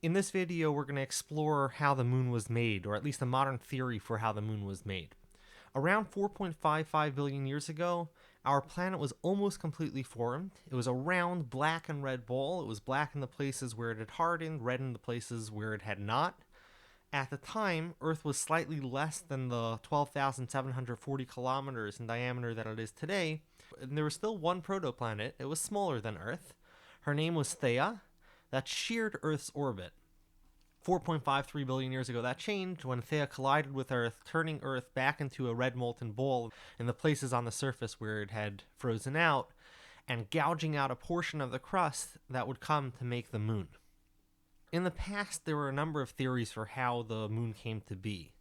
In this video, we're going to explore how the moon was made, or at least a modern theory for how the moon was made. Around 4.55 billion years ago, our planet was almost completely formed. It was a round black and red ball. It was black in the places where it had hardened, red in the places where it had not. At the time, Earth was slightly less than the 12,740 kilometers in diameter that it is today, and there was still one protoplanet. It was smaller than Earth. Her name was Theia, that sheared Earth's orbit. 4.53 billion years ago, that changed when Theia collided with Earth, turning Earth back into a red molten ball in the places on the surface where it had frozen out, and gouging out a portion of the crust that would come to make the moon. In the past, there were a number of theories for how the moon came to be.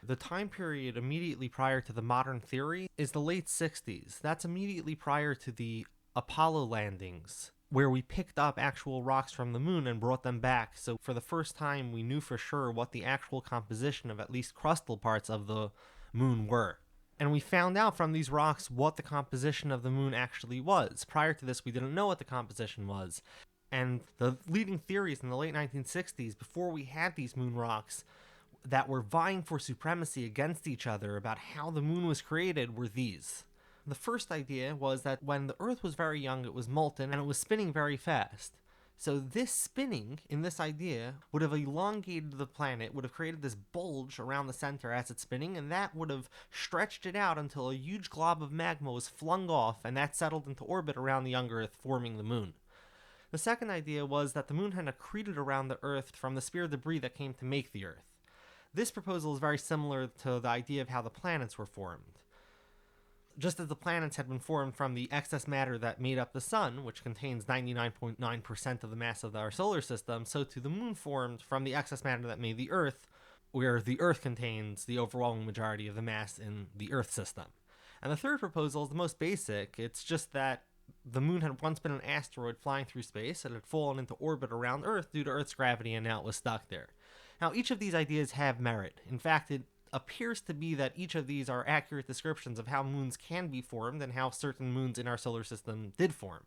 The time period immediately prior to the modern theory is the late 60s. That's immediately prior to the Apollo landings, where we picked up actual rocks from the moon and brought them back. So for the first time, we knew for sure what the actual composition of at least crustal parts of the moon were. And we found out from these rocks what the composition of the moon actually was. Prior to this, we didn't know what the composition was. And the leading theories in the late 1960s, before we had these moon rocks that were vying for supremacy against each other about how the moon was created, were these. The first idea was that when the Earth was very young, it was molten and it was spinning very fast. So this spinning, in this idea, would have elongated the planet, would have created this bulge around the center as it's spinning, and that would have stretched it out until a huge glob of magma was flung off, and that settled into orbit around the young Earth, forming the moon. The second idea was that the moon had accreted around the Earth from the sphere debris that came to make the Earth. This proposal is very similar to the idea of how the planets were formed. Just as the planets had been formed from the excess matter that made up the sun, which contains 99.9% of the mass of our solar system, so too the moon formed from the excess matter that made the Earth, where the Earth contains the overwhelming majority of the mass in the Earth system. And the third proposal is the most basic. It's just that the moon had once been an asteroid flying through space. It had fallen into orbit around Earth due to Earth's gravity, and now it was stuck there. Now, each of these ideas have merit. In fact, it appears to be that each of these are accurate descriptions of how moons can be formed and how certain moons in our solar system did form.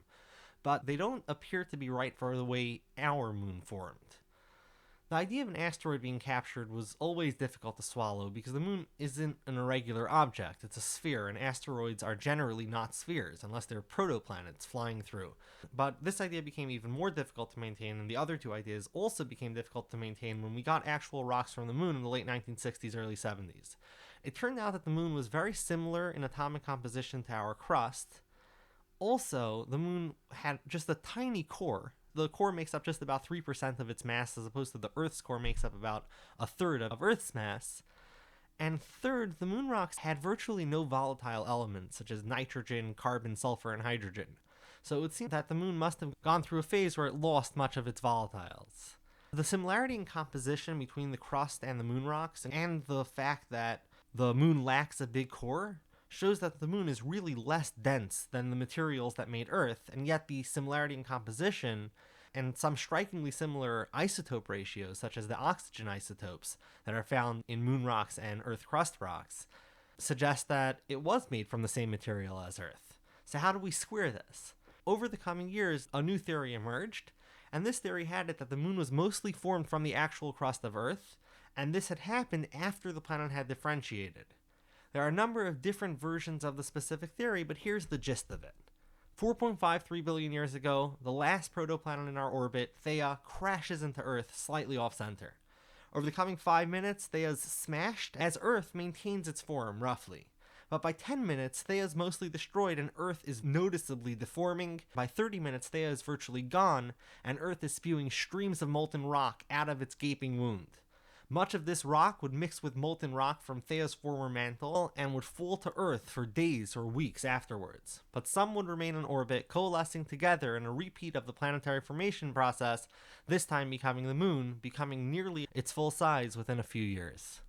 But they don't appear to be right for the way our moon formed. The idea of an asteroid being captured was always difficult to swallow because the moon isn't an irregular object. It's a sphere, and asteroids are generally not spheres unless they're protoplanets flying through. But this idea became even more difficult to maintain, and the other two ideas also became difficult to maintain when we got actual rocks from the moon in the late 1960s, early 70s. It turned out that the moon was very similar in atomic composition to our crust. Also, the moon had just a tiny core. The core makes up just about 3% of its mass, as opposed to the Earth's core makes up about a third of Earth's mass. And third, the moon rocks had virtually no volatile elements, such as nitrogen, carbon, sulfur, and hydrogen. So it would seem that the moon must have gone through a phase where it lost much of its volatiles. The similarity in composition between the crust and the moon rocks, and the fact that the moon lacks a big core, shows that the moon is really less dense than the materials that made Earth, and yet the similarity in composition and some strikingly similar isotope ratios, such as the oxygen isotopes that are found in moon rocks and Earth crust rocks, suggest that it was made from the same material as Earth. So how do we square this? Over the coming years, a new theory emerged, and this theory had it that the moon was mostly formed from the actual crust of Earth, and this had happened after the planet had differentiated. There are a number of different versions of the specific theory, but here's the gist of it. 4.53 billion years ago, the last protoplanet in our orbit, Theia, crashes into Earth slightly off-center. Over the coming 5 minutes, Theia's smashed as Earth maintains its form, roughly. But by 10 minutes, Theia's mostly destroyed and Earth is noticeably deforming. By 30 minutes, Theia is virtually gone, and Earth is spewing streams of molten rock out of its gaping wound. Much of this rock would mix with molten rock from Theia's former mantle and would fall to Earth for days or weeks afterwards. But some would remain in orbit, coalescing together in a repeat of the planetary formation process, this time becoming the moon, becoming nearly its full size within a few years.